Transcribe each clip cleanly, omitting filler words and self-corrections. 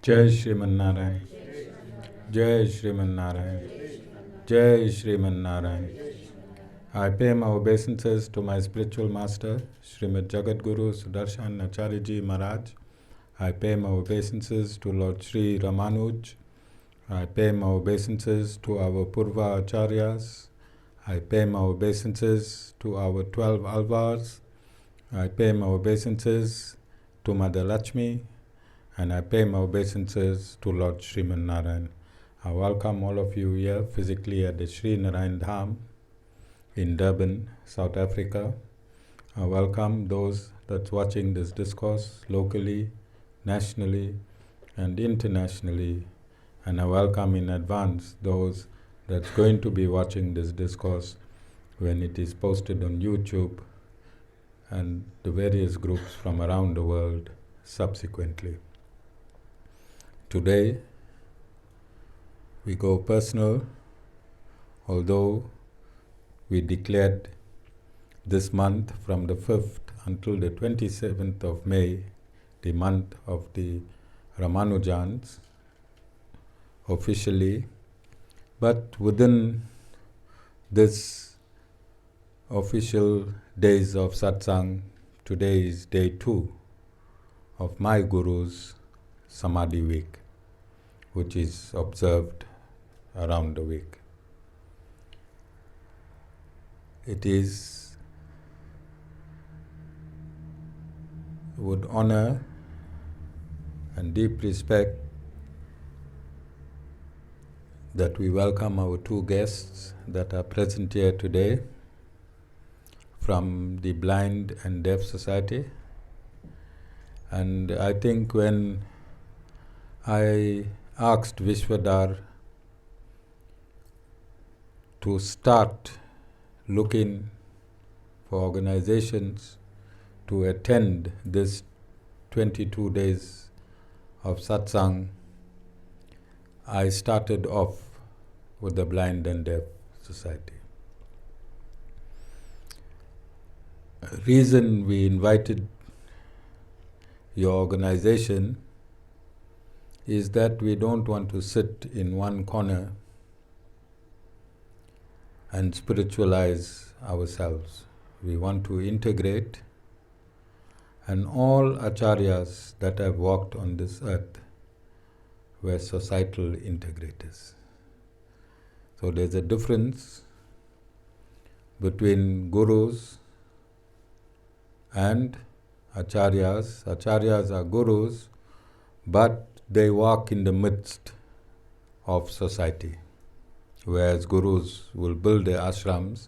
Jai Shriman Narayan. Jai Shriman Narayan. Jai Shriman Narayan. I pay my obeisances to my spiritual master, Srimad Jagat Guru Sudarshan Acharya Maharaj. I pay my obeisances to Lord Sri Ramanuj. I pay my obeisances to our Purva Acharyas. I pay my obeisances to our 12 Alvars. I pay my obeisances to Mother Lakshmi. And I pay my obeisances to Lord Sriman Narayan. I welcome all of you here physically at the Sri Narayan Dham in Durban, South Africa. I welcome those that's watching this discourse locally, nationally, and internationally. And I welcome in advance those that's going to be watching this discourse when it is posted on YouTube and the various groups from around the world subsequently. Today, we go personal, although we declared this month from the 5th until the 27th of May, the month of the Ramanujans, officially, but within this official days of Satsang, today is day 2 of my Guru's Samadhi week, which is observed around the week. It is with honor and deep respect that we welcome our 2 guests that are present here today from the Blind and Deaf Society. And I think when I asked Vishvadhar to start looking for organizations to attend this 22 days of satsang, I started off with the Blind and Deaf Society. Reason we invited your organization is that we don't want to sit in one corner and spiritualize ourselves. We want to integrate, and all acharyas that have walked on this earth were societal integrators. So there's a difference between gurus and acharyas. Acharyas are gurus, but they walk in the midst of society, whereas gurus will build their ashrams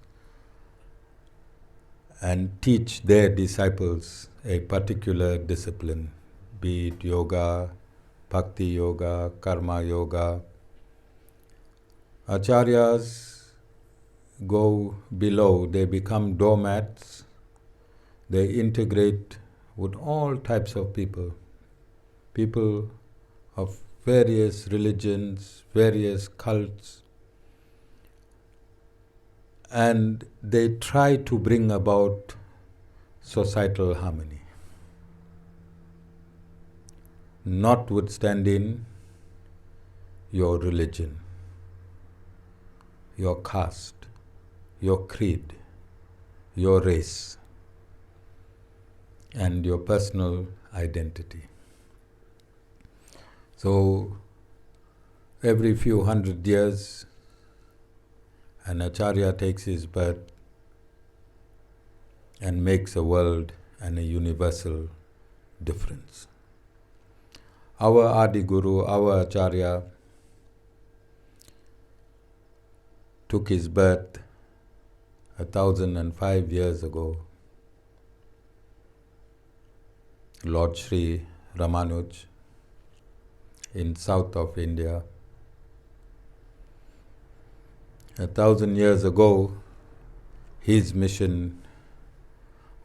and teach their disciples a particular discipline, be it yoga, bhakti yoga, karma yoga. Acharyas go below, they become doormats, they integrate with all types of people, people of various religions, various cults, and they try to bring about societal harmony, notwithstanding your religion, your caste, your creed, your race, and your personal identity. So, every few hundred years, an acharya takes his birth and makes a world and a universal difference. Our Adi Guru, our acharya, took his birth 1005 years ago. Lord Sri Ramanuj in south of India. 1,000 years ago, his mission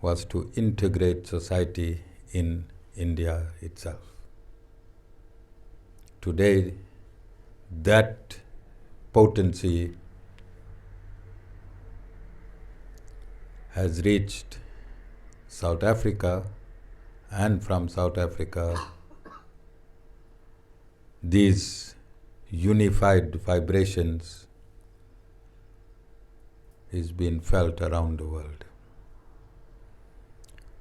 was to integrate society in India itself. Today, that potency has reached South Africa, and from South Africa these unified vibrations is being felt around the world.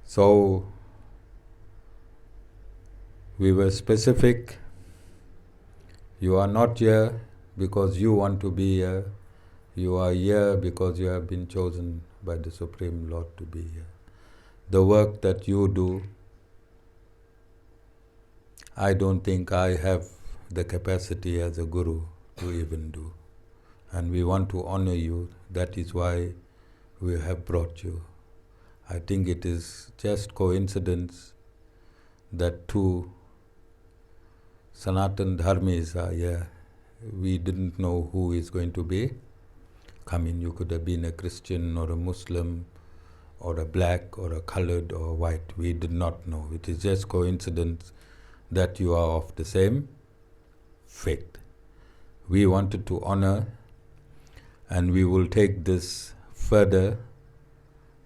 So we were specific. You are not here because you want to be here. You are here because you have been chosen by the Supreme Lord to be here. The work that you do, I don't think I have the capacity as a guru to even do. And we want to honor you. That is why we have brought you. I think it is just coincidence that two Sanatan Dharmis are here. We didn't know who is going to be coming. You could have been a Christian or a Muslim or a black or a colored or a white. We did not know. It is just coincidence that you are of the same faith. We wanted to honor, and we will take this further.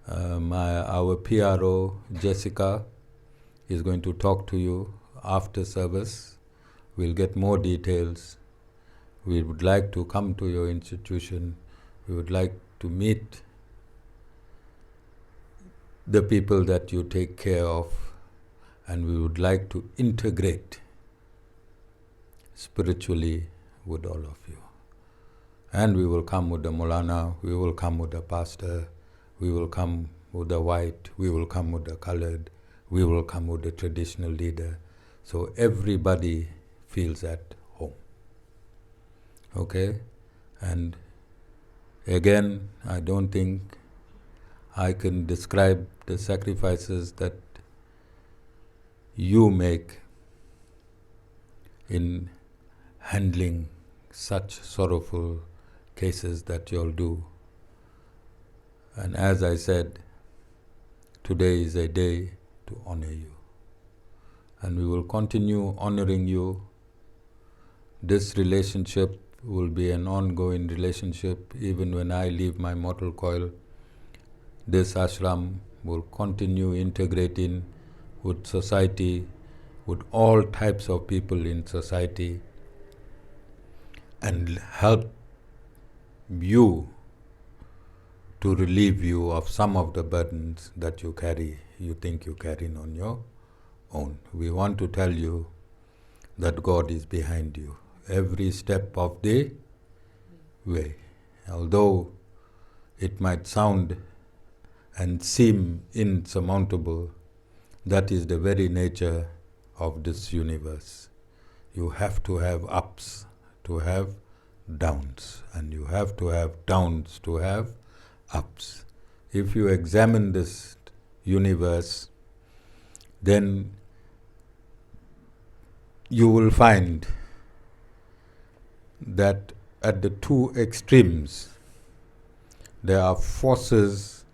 Our PRO, Jessica, is going to talk to you after service. We'll get more details. We would like to come to your institution. We would like to meet the people that you take care of, and we would like to integrate spiritually with all of you. And we will come with the Mulana, we will come with the pastor, we will come with the white, we will come with the colored, we will come with the traditional leader. So everybody feels at home. Okay? And again, I don't think I can describe the sacrifices that you make in handling such sorrowful cases that you all do. And as I said, today is a day to honor you. And we will continue honoring you. This relationship will be an ongoing relationship. Even when I leave my mortal coil, this ashram will continue integrating with society, with all types of people in society, and help you to relieve you of some of the burdens that you carry, you think you're carrying on your own. We want to tell you that God is behind you every step of the way. Although it might sound and seem insurmountable, that is the very nature of this universe. You have to have ups to have downs, and you have to have downs to have ups. If you examine this universe, then you will find that at the two extremes there are forces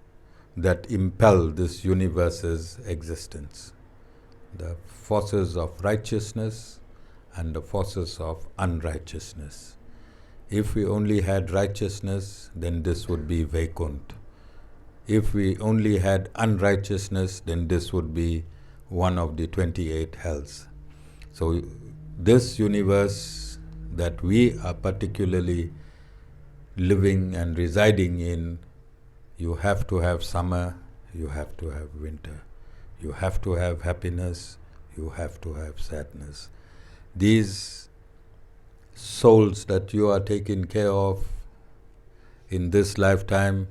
that impel this universe's existence. The forces of righteousness and the forces of unrighteousness. If we only had righteousness, then this would be Vaikunt. If we only had unrighteousness, then this would be one of the 28 hells. So this universe that we are particularly living and residing in, you have to have summer, you have to have winter. You have to have happiness, you have to have sadness. These souls that you are taking care of in this lifetime,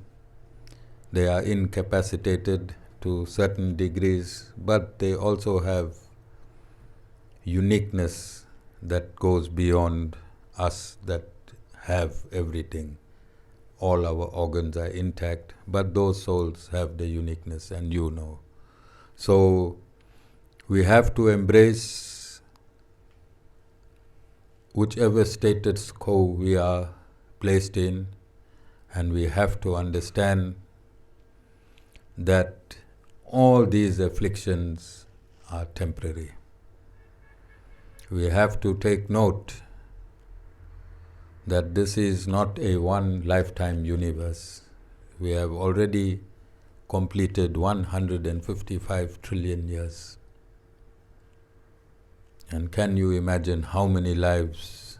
they are incapacitated to certain degrees, but they also have uniqueness that goes beyond us that have everything. All our organs are intact, but those souls have the uniqueness, and you know. So we have to embrace whichever status quo we are placed in, and we have to understand that all these afflictions are temporary. We have to take note that this is not a one lifetime universe. We have already completed 155 trillion years. And can you imagine how many lives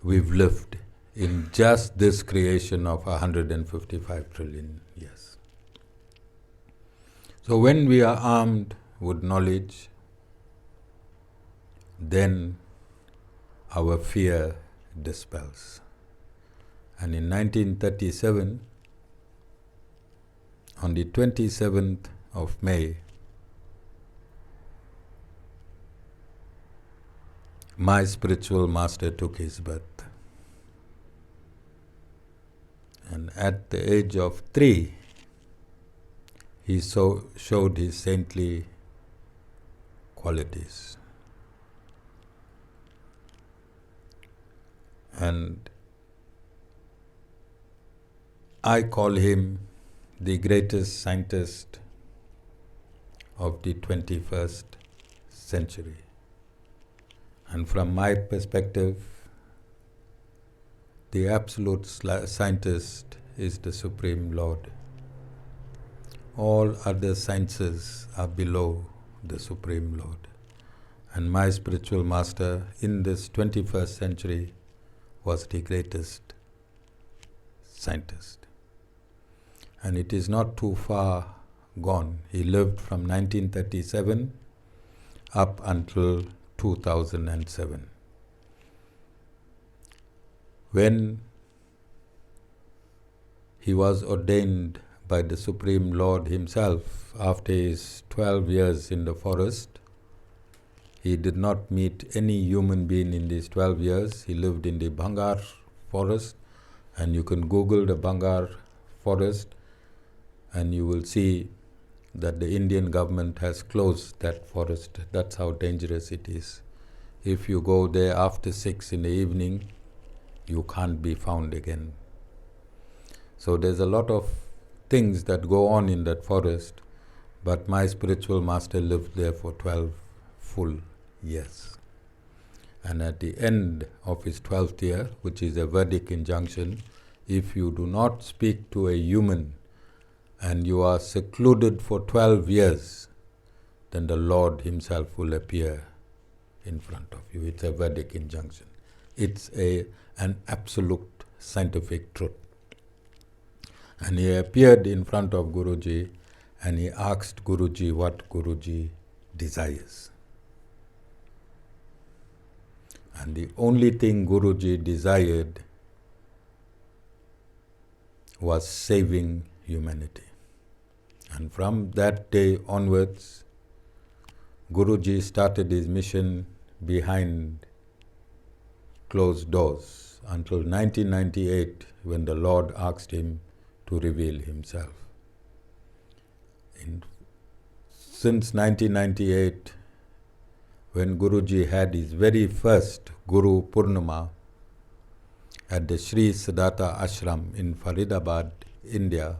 we've lived in just this creation of 155 trillion years? So when we are armed with knowledge, then our fear dispels. And in 1937, on the 27th of May, my spiritual master took his birth. And at the age of 3, he showed his saintly qualities. And I call him the greatest scientist of the 21st century. And from my perspective, the absolute scientist is the Supreme Lord. All other sciences are below the Supreme Lord. And my spiritual master in this 21st century was the greatest scientist. And it is not too far gone. He lived from 1937 up until 2007. When he was ordained by the Supreme Lord himself after his 12 years in the forest, he did not meet any human being in these 12 years. He lived in the Bhangar forest, and you can Google the Bhangar forest and you will see that the Indian government has closed that forest. That's how dangerous it is. If you go there after 6 in the evening, you can't be found again. So there's a lot of things that go on in that forest, but my spiritual master lived there for 12 full years. And at the end of his 12th year, which is a Vedic injunction, if you do not speak to a human and you are secluded for 12 years, then the Lord himself will appear in front of you. It's a Vedic injunction. It's an absolute scientific truth. And he appeared in front of Guruji and he asked Guruji what Guruji desires. And the only thing Guruji desired was saving humanity. And from that day onwards, Guruji started his mission behind closed doors until 1998, when the Lord asked him to reveal himself. Since 1998, when Guruji had his very first Guru Purnima at the Sri Siddhartha Ashram in Faridabad, India,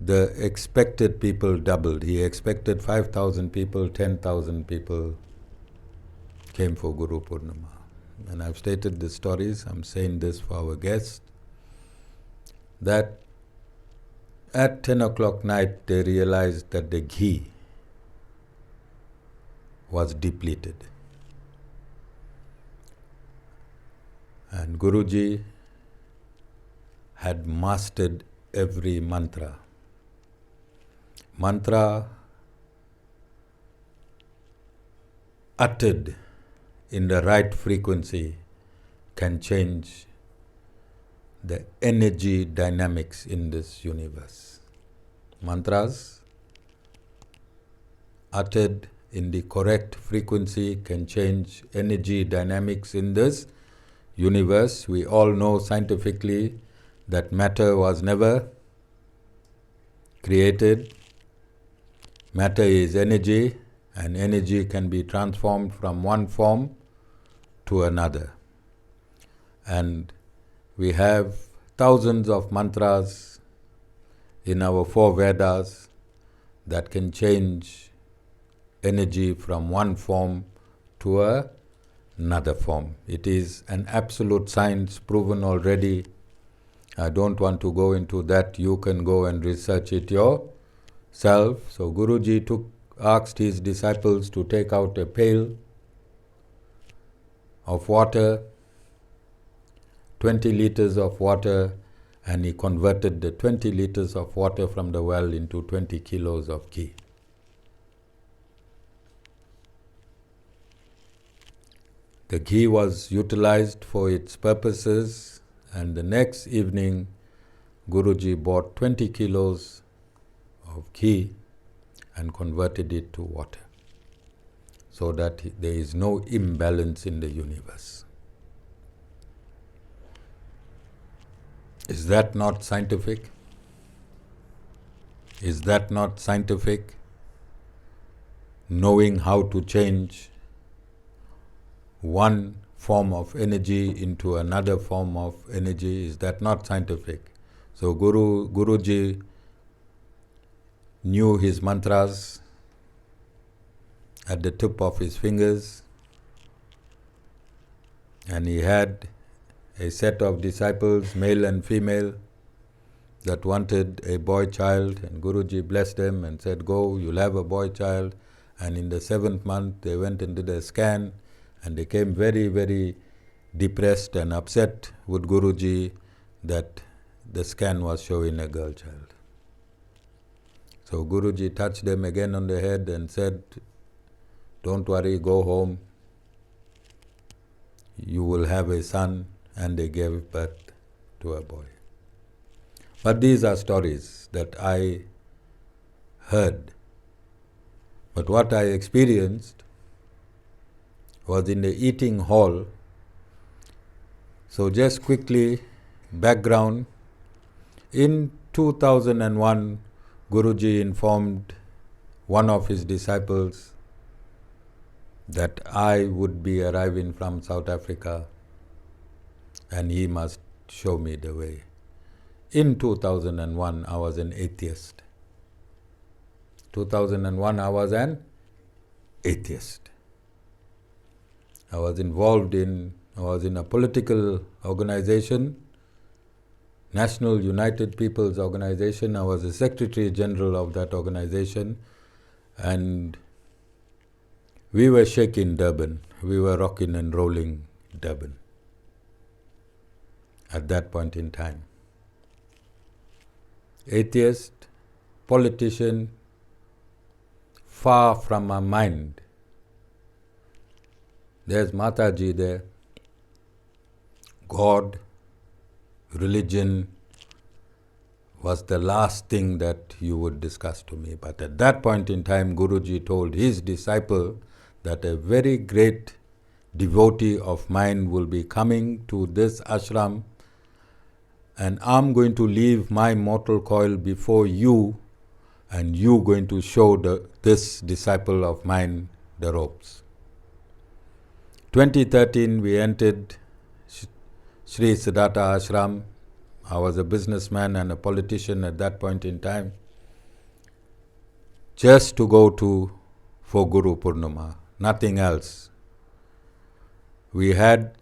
the expected people doubled. He expected 5,000 people, 10,000 people came for Guru Purnima. And I've stated the stories, I'm saying this for our guests, that at 10 o'clock night they realized that the ghee was depleted. And Guruji had mastered every mantra. Mantra uttered in the right frequency can change the energy dynamics in this universe. Mantras uttered in the correct frequency can change energy dynamics in this universe. We all know scientifically that matter was never created. Matter is energy, and energy can be transformed from one form to another. And we have thousands of mantras in our 4 Vedas that can change energy from one form to another form. It is an absolute science proven already. I don't want to go into that. You can go and research it self. So Guruji asked his disciples to take out a pail of water, 20 liters of water, and he converted the 20 liters of water from the well into 20 kilos of ghee. The ghee was utilized for its purposes, and the next evening Guruji bought 20 kilos of ghee and converted it to water, so that there is no imbalance in the universe. Is that not scientific? Is that not scientific? Knowing how to change one form of energy into another form of energy, is that not scientific? So Guruji knew his mantras at the tip of his fingers, and he had a set of disciples, male and female, that wanted a boy child, and Guruji blessed them and said, go, you'll have a boy child. And in the 7th month they went into the scan, and they came very, very depressed and upset with Guruji that the scan was showing a girl child. So Guruji touched them again on the head and said, don't worry, go home, you will have a son. And they gave birth to a boy. But these are stories that I heard. But what I experienced was in the eating hall. So just quickly, background. In 2001, Guruji informed one of his disciples that I would be arriving from South Africa and he must show me the way. In 2001, I was an atheist. 2001, I was an atheist. I was in a political organization, National United People's Organization. I was the Secretary General of that organization, and we were shaking Durban. We were rocking and rolling Durban at that point in time. Atheist, politician, far from my mind. There's Mataji there. God, religion was the last thing that you would discuss to me. But at that point in time, Guruji told his disciple that a very great devotee of mine will be coming to this ashram, and I'm going to leave my mortal coil before you, and you going to show this disciple of mine the ropes. 2013, we entered Sri Siddhartha Ashram. I was a businessman and a politician at that point in time, just to go for Guru Purnima, nothing else. We had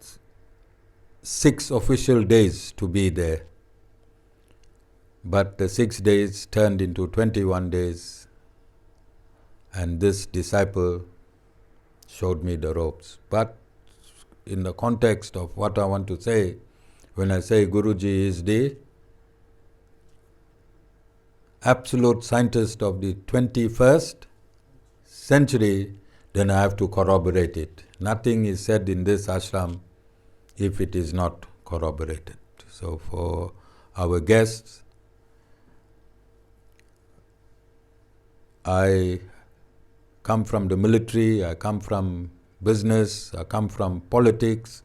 6 official days to be there, but the 6 days turned into 21 days, and this disciple showed me the ropes. But in the context of what I want to say, when I say Guruji is the absolute scientist of the 21st century, then I have to corroborate it. Nothing is said in this ashram if it is not corroborated. So for our guests, I come from the military, I come from business, I come from politics,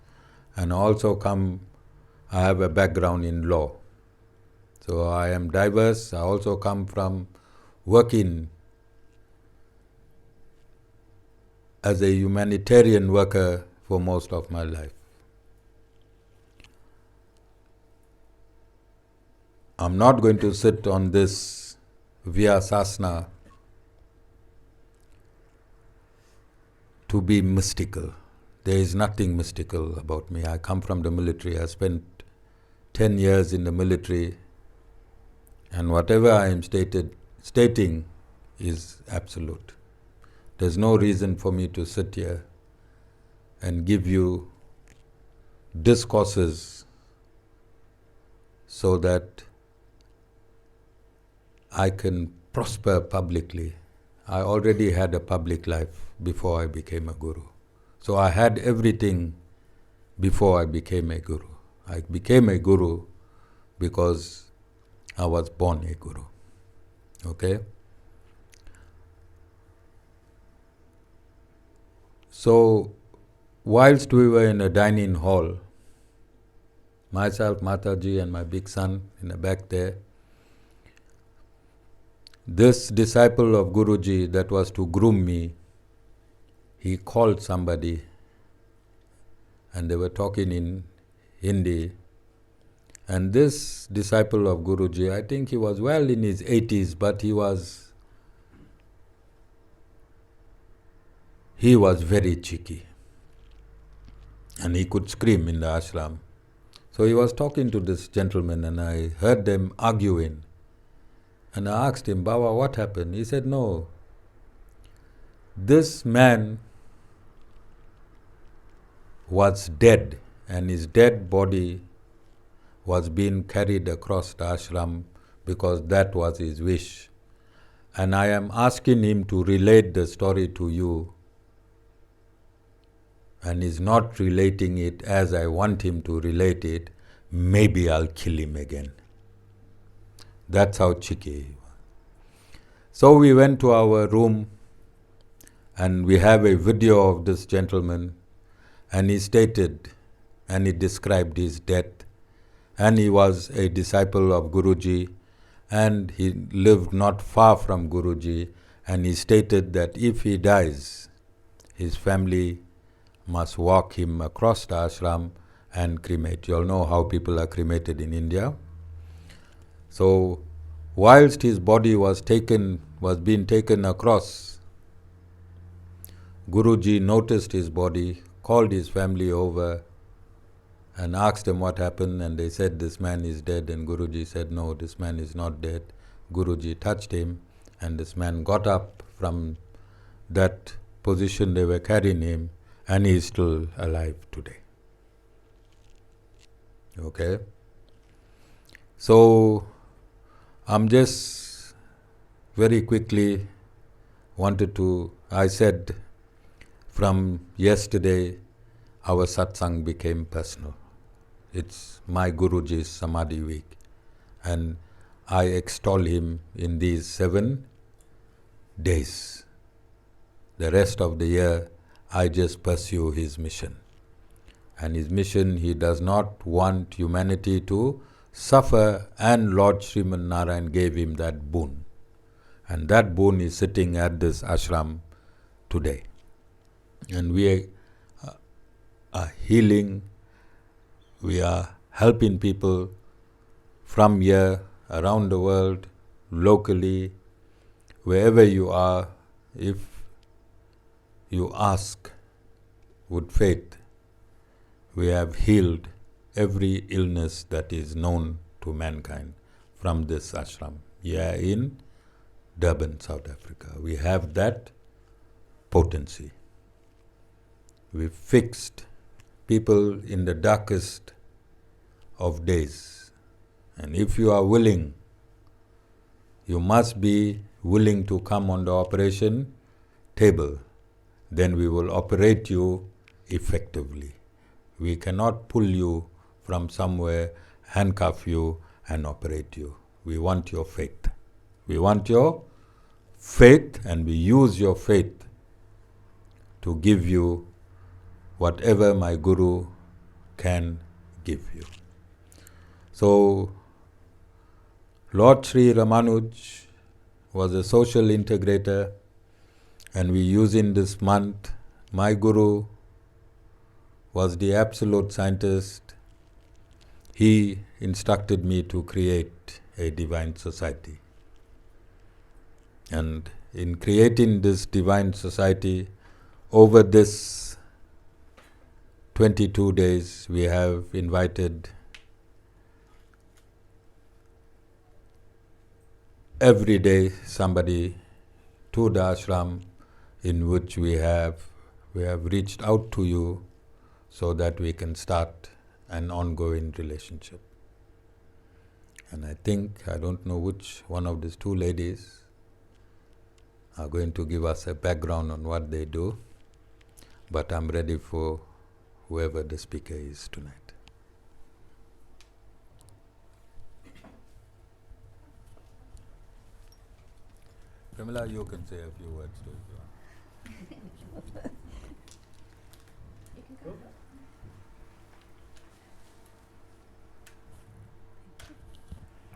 and I have a background in law. So I am diverse. I also come from working as a humanitarian worker for most of my life. I'm not going to sit on this Vyasasana to be mystical. There is nothing mystical about me. I come from the military. I spent 10 years in the military, and whatever I am stating is absolute. There's no reason for me to sit here and give you discourses so that I can prosper publicly. I already had a public life before I became a guru. So I had everything before I became a guru. I became a guru because I was born a guru. Okay? So, whilst we were in a dining hall, myself, Mataji and my big son in the back there, this disciple of Guruji that was to groom me, he called somebody and they were talking in Hindi. And this disciple of Guruji, I think he was well in his 80s, but he was very cheeky. And he could scream in the ashram. So he was talking to this gentleman and I heard them arguing. And I asked him, Baba, what happened? He said, no, this man was dead and his dead body was being carried across the ashram because that was his wish. And I am asking him to relate the story to you, and he's not relating it as I want him to relate it. Maybe I'll kill him again. That's how cheeky he was. So we went to our room and we have a video of this gentleman, and he stated and he described his death. And he was a disciple of Guruji and he lived not far from Guruji, and he stated that if he dies, his family must walk him across the ashram and cremate. You all know how people are cremated in India. So, whilst his body was being taken across, Guruji noticed his body, called his family over and asked them what happened, and they said this man is dead, and Guruji said no, this man is not dead. Guruji touched him and this man got up from that position they were carrying him, and he is still alive today. Okay? So, I'm just very quickly I said from yesterday our satsang became personal. It's my Guruji's Samadhi week, and I extol him in these 7 days. The rest of the year, I just pursue his mission. And his mission, he does not want humanity to suffer, and Lord Sriman Narayan gave him that boon. And that boon is sitting at this ashram today. And we are healing, we are helping people from here, around the world, locally, wherever you are. If you ask with faith, we have healed every illness that is known to mankind from this ashram. Yeah, in Durban, South Africa. We have that potency. We fixed people in the darkest of days. And if you are willing, you must be willing to come on the operation table. Then we will operate you effectively. We cannot pull you from somewhere, handcuff you and operate you. We want your faith. We want your faith, and we use your faith to give you whatever my Guru can give you. So, Lord Sri Ramanuj was a social integrator, and we use in this month. My Guru was the absolute scientist. He instructed me to create a divine society. And in creating this divine society, over this 22 days, we have invited every day somebody to the ashram in which we have reached out to you so that we can start an ongoing relationship. And I don't know which one of these two ladies are going to give us a background on what they do, but I'm ready for whoever the speaker is tonight. Pramila, you can say a few words too if you want. You can go. I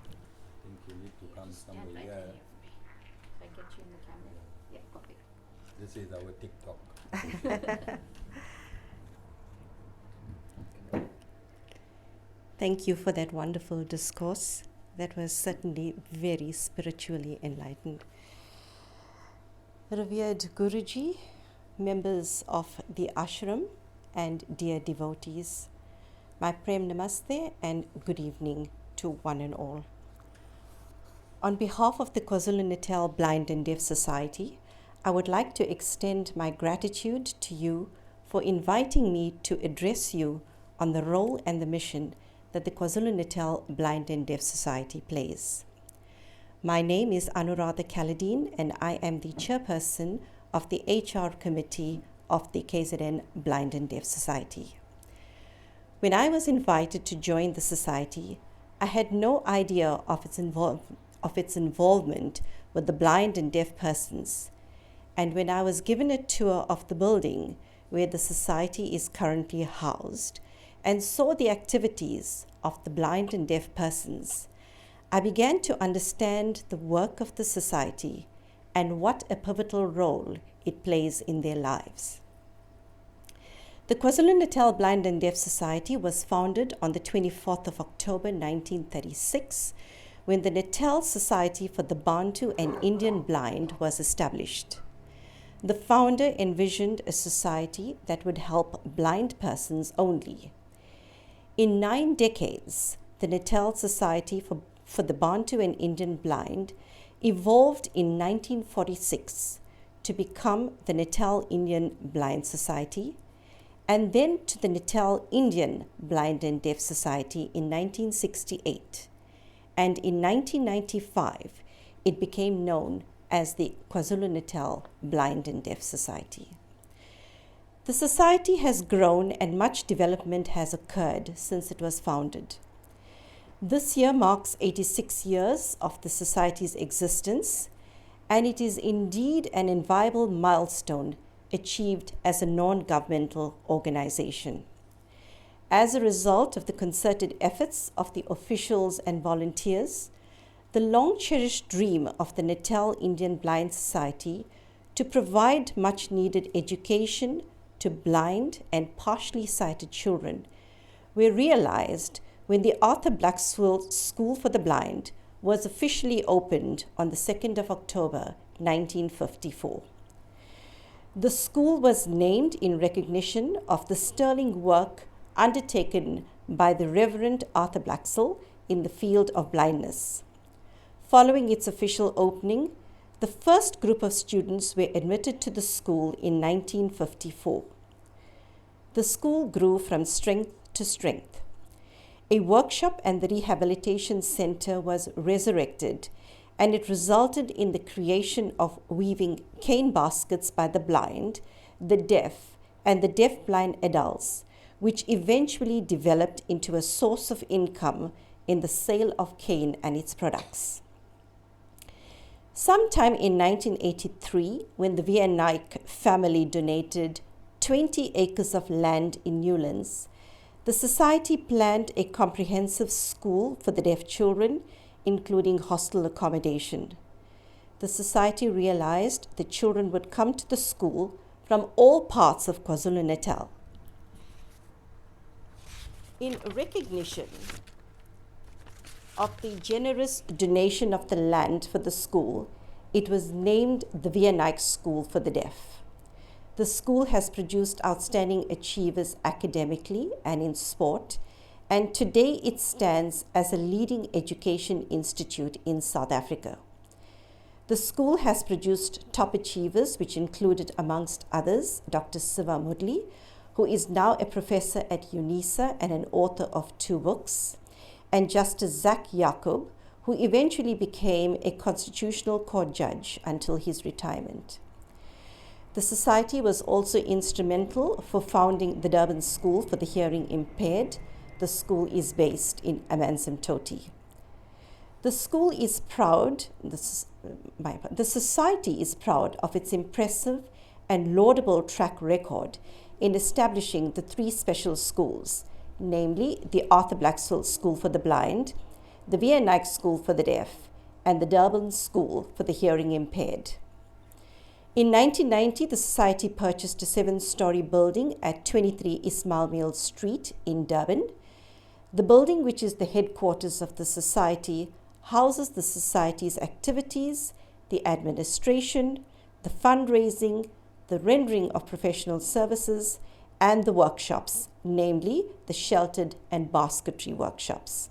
think you need to come Just stand somewhere right here. there for me. If I get you in the camera. Yeah, copy. This is our TikTok. Thank you for that wonderful discourse. That was certainly very spiritually enlightened. Revered Guruji, members of the ashram, and dear devotees, my prem namaste and good evening to one and all. On behalf of the Kwa-Zulu Natal Blind and Deaf Society, I would like to extend my gratitude to you for inviting me to address you on the role and the mission that the Kwa-Zulu Natal Blind and Deaf Society plays. My name is Anuradha Kaladin and I am the chairperson of the HR committee of the KZN Blind and Deaf Society. When I was invited to join the society, I had no idea of its involvement with the blind and deaf persons. And when I was given a tour of the building where the society is currently housed and saw the activities of the blind and deaf persons, I began to understand the work of the society and what a pivotal role it plays in their lives. The Kwa-Zulu Natal Blind and Deaf Society was founded on the 24th of October 1936 when the Natal Society for the Bantu and Indian Blind was established. The founder envisioned a society that would help blind persons only. In 9 decades, the Natal Society for the Bantu and Indian Blind evolved in 1946 to become the Natal Indian Blind Society, and then to the Natal Indian Blind and Deaf Society in 1968. And in 1995, it became known as the Kwa-Zulu Natal Blind and Deaf Society. The society has grown and much development has occurred since it was founded. This year marks 86 years of the society's existence, and it is indeed an inviolable milestone achieved as a non-governmental organization. As a result of the concerted efforts of the officials and volunteers, the long-cherished dream of the Natal Indian Blind Society to provide much-needed education to blind and partially sighted children were realized when the Arthur Blacksville School for the Blind was officially opened on the 2nd of October 1954. The school was named in recognition of the sterling work undertaken by the Reverend Arthur Blacksville in the field of blindness. Following its official opening, the first group of students were admitted to the school in 1954. The school grew from strength to strength. A workshop and the Rehabilitation Center was resurrected, and it resulted in the creation of weaving cane baskets by the blind, the deaf, and the deaf-blind adults, which eventually developed into a source of income in the sale of cane and its products. Sometime in 1983, when the V. N. Naik family donated 20 acres of land in Newlands, the society planned a comprehensive school for the deaf children, including hostel accommodation. The society realized the children would come to the school from all parts of KwaZulu Natal. In recognition of the generous donation of the land for the school, it was named the V. N. Naik School for the Deaf. The school has produced outstanding achievers academically and in sport, and today it stands as a leading education institute in South Africa. The school has produced top achievers, which included, amongst others, Dr. Siva Mudli, who is now a professor at UNISA and an author of 2 books, and Justice Zach Yaqub, who eventually became a constitutional court judge until his retirement. The society was also instrumental for founding the Durban School for the Hearing Impaired. The school is based in Amanzimtoti. The school is proud, the society is proud of its impressive and laudable track record in establishing the 3 special schools, namely the Arthur Blacksville School for the Blind, the V.A. Naik School for the Deaf, and the Durban School for the Hearing Impaired. In 1990, the society purchased a 7-story building at 23 Ismail Mill Street in Durban. The building, which is the headquarters of the society, houses the society's activities, the administration, the fundraising, the rendering of professional services, and the workshops, namely the sheltered and basketry workshops.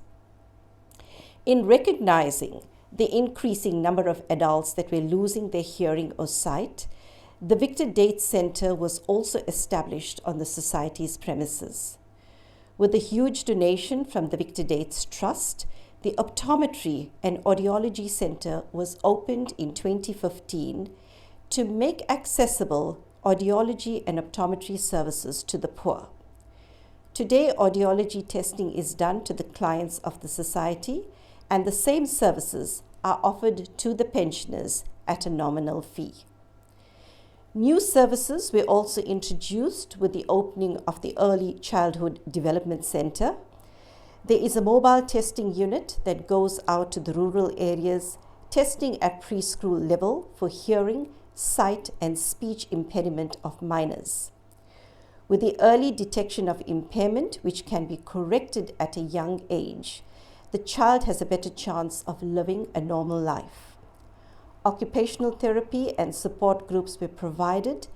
In recognizing the increasing number of adults that were losing their hearing or sight, the Victor Date Center was also established on the society's premises. With a huge donation from the Victor Dates Trust, the Optometry and Audiology Center was opened in 2015 to make accessible audiology and optometry services to the poor. Today, audiology testing is done to the clients of the society, and the same services are offered to the pensioners at a nominal fee. New services were also introduced with the opening of the Early Childhood Development Center. There is a mobile testing unit that goes out to the rural areas, testing at preschool level for hearing, sight, and speech impediment of minors. With the early detection of impairment, which can be corrected at a young age, the child has a better chance of living a normal life. Occupational therapy and support groups were provided,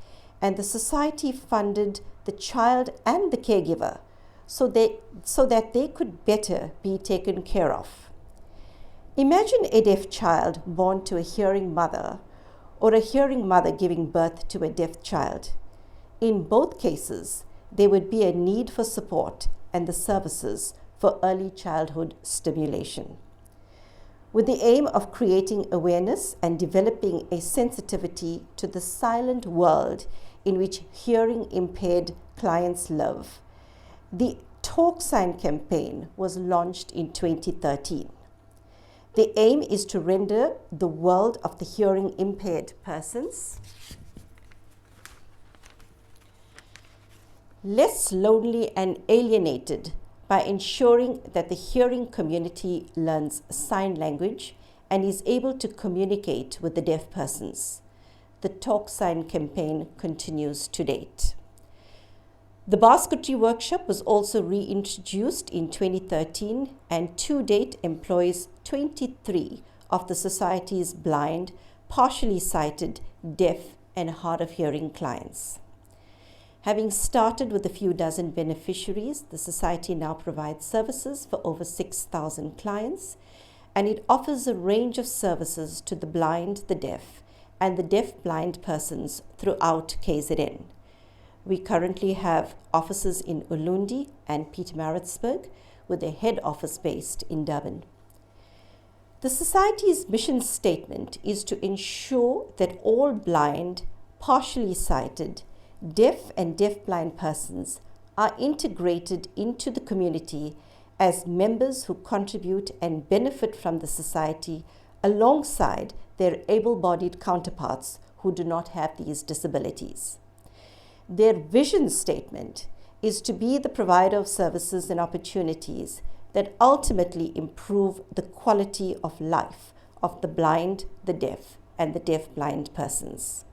and the society funded the child and the caregiver so that they could better be taken care of. Imagine a deaf child born to a hearing mother, or a hearing mother giving birth to a deaf child. In both cases, there would be a need for support and the services for early childhood stimulation. With the aim of creating awareness and developing a sensitivity to the silent world in which hearing impaired clients live, the Talk Sign campaign was launched in 2013. The aim is to render the world of the hearing impaired persons less lonely and alienated by ensuring that the hearing community learns sign language and is able to communicate with the deaf persons. The Talk Sign campaign continues to date. The basketry workshop was also reintroduced in 2013 and to date employs 23 of the society's blind, partially sighted, deaf, and hard of hearing clients. Having started with a few dozen beneficiaries, the society now provides services for over 6,000 clients, and it offers a range of services to the blind, the deaf, and the deaf-blind persons throughout KZN. We currently have offices in Ulundi and Pietermaritzburg, with a head office based in Durban. The Society's mission statement is to ensure that all blind, partially sighted, deaf and deaf-blind persons are integrated into the community as members who contribute and benefit from the society alongside their able-bodied counterparts who do not have these disabilities. Their vision statement is to be the provider of services and opportunities that ultimately improve the quality of life of the blind, the deaf, and the deaf-blind persons.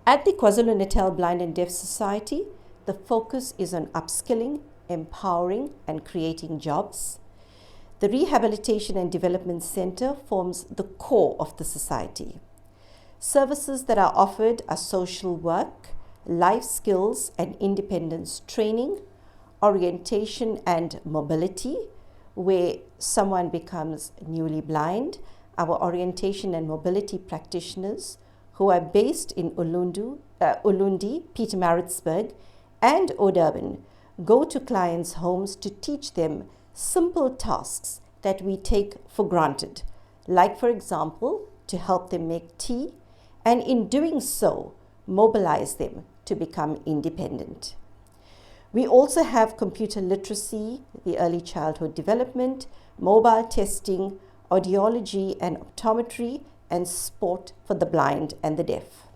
At the Kwa-Zulu-Natal Blind and Deaf Society, the focus is on upskilling, empowering, and creating jobs. The Rehabilitation and Development Center forms the core of the society. Services that are offered are social work, life skills and independence training, orientation and mobility, where someone becomes newly blind, our orientation and mobility practitioners who are based in Ulundi, Pietermaritzburg, and Durban go to clients' homes to teach them simple tasks that we take for granted, like, for example, to help them make tea, and in doing so, mobilize them to become independent. We also have computer literacy, the early childhood development, mobile testing, audiology and optometry, and sport for the blind and the deaf.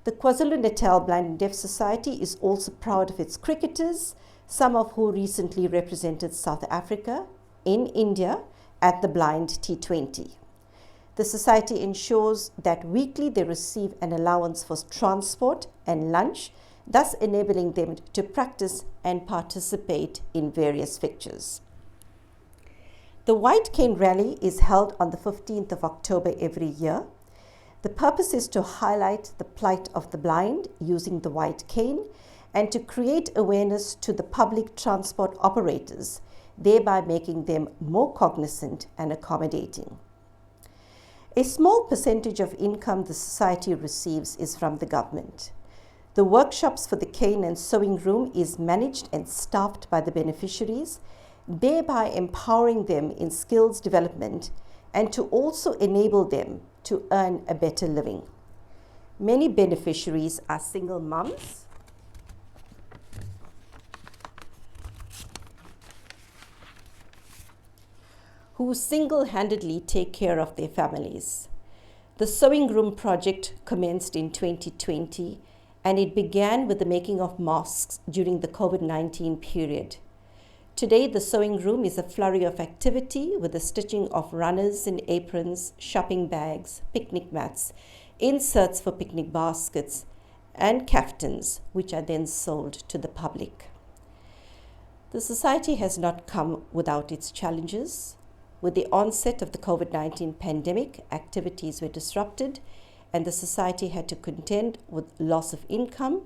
The KwaZulu Natal Blind and Deaf Society is also proud of its cricketers, some of who recently represented South Africa in India at the Blind T20. The society ensures that weekly they receive an allowance for transport and lunch, thus enabling them to practice and participate in various fixtures. The White Cane Rally is held on the 15th of October every year. The purpose is to highlight the plight of the blind using the white cane and to create awareness to the public transport operators, thereby making them more cognizant and accommodating. A small percentage of income the society receives is from the government. The workshops for the cane and sewing room is managed and staffed by the beneficiaries, thereby empowering them in skills development and to also enable them to earn a better living. Many beneficiaries are single moms who single-handedly take care of their families. The Sewing Room project commenced in 2020, and it began with the making of masks during the COVID-19 period. Today, the Sewing Room is a flurry of activity with the stitching of runners and aprons, shopping bags, picnic mats, inserts for picnic baskets, and kaftans, which are then sold to the public. The society has not come without its challenges. With the onset of the COVID-19 pandemic, activities were disrupted and the society had to contend with loss of income,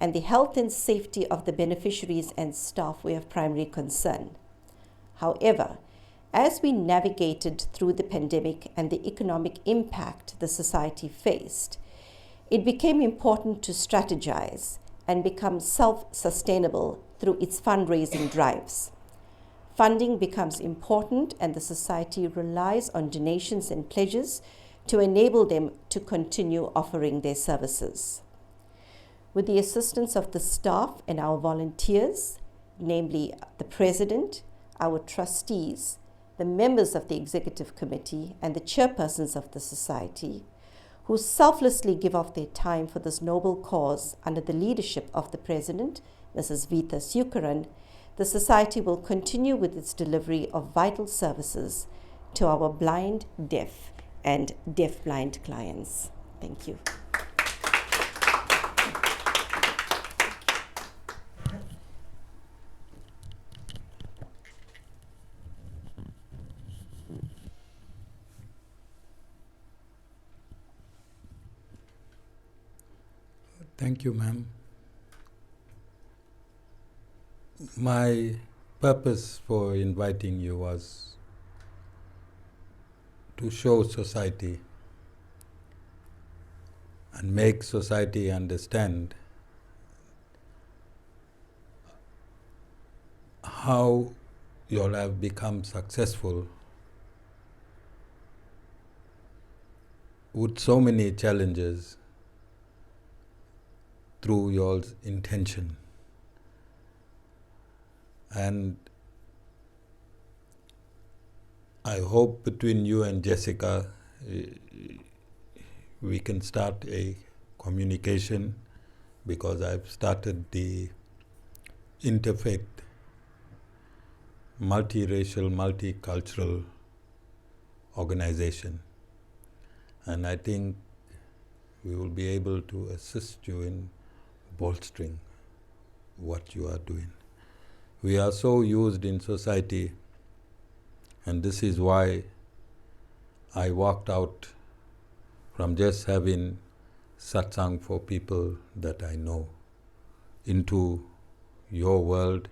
and the health and safety of the beneficiaries and staff were of primary concern. However, as we navigated through the pandemic and the economic impact the society faced, it became important to strategize and become self-sustainable through its fundraising drives. Funding becomes important and the society relies on donations and pledges to enable them to continue offering their services. With the assistance of the staff and our volunteers, namely the president, our trustees, the members of the executive committee, and the chairpersons of the society, who selflessly give of their time for this noble cause under the leadership of the president, Mrs. Vita Sukaran, the society will continue with its delivery of vital services to our blind, deaf, and deaf-blind clients. Thank you. Thank you, ma'am. My purpose for inviting you was to show society and make society understand how you all have become successful with so many challenges through your intention. And I hope between you and Jessica we can start a communication, because I've started the interfaith, multiracial, multicultural organization. And I think we will be able to assist you in bolstering what you are doing. We are so used in society, and this is why I walked out from just having satsang for people that I know into your world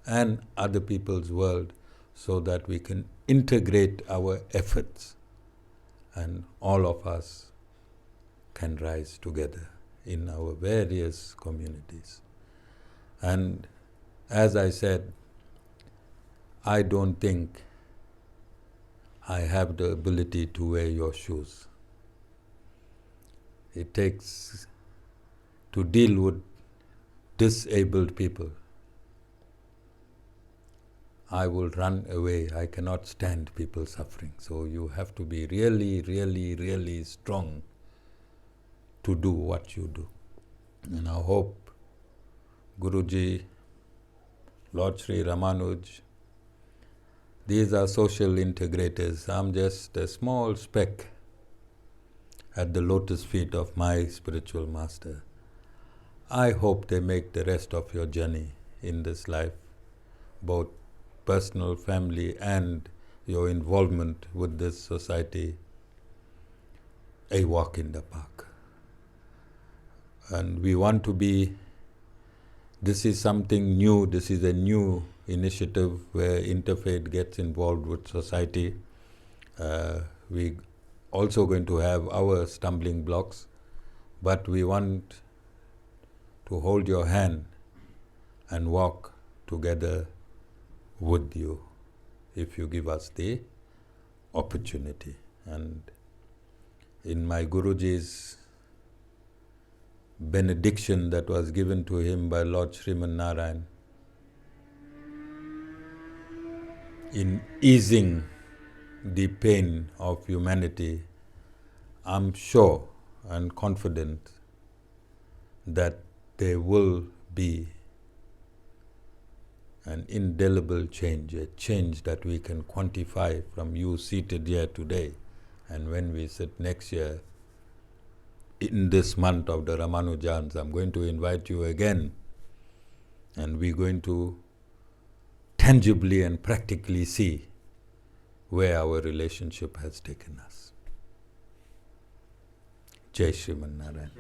and other people's world, so that we can integrate our efforts and all of us can rise together in our various communities. And as I said, I don't think I have the ability to wear your shoes. It takes to deal with disabled people. I will run away. I cannot stand people suffering. So you have to be really, really, really strong to do what you do. And I hope Guruji, Lord Sri Ramanuj, these are social integrators. I'm just a small speck at the lotus feet of my spiritual master. I hope they make the rest of your journey in this life, both personal, family, and your involvement with this society, a walk in the park. And we want to be, this is something new, this is a new initiative where interfaith gets involved with society. We also going to have our stumbling blocks, but we want to hold your hand and walk together with you if you give us the opportunity. And in my Guruji's benediction that was given to him by Lord Sriman Narayan, in easing the pain of humanity, I'm sure and confident that there will be an indelible change, a change that we can quantify from you seated here today. And when we sit next year, in this month of the Ramanujans, I'm going to invite you again, and we're going to tangibly and practically see where our relationship has taken us. Jai Sriman Narayan.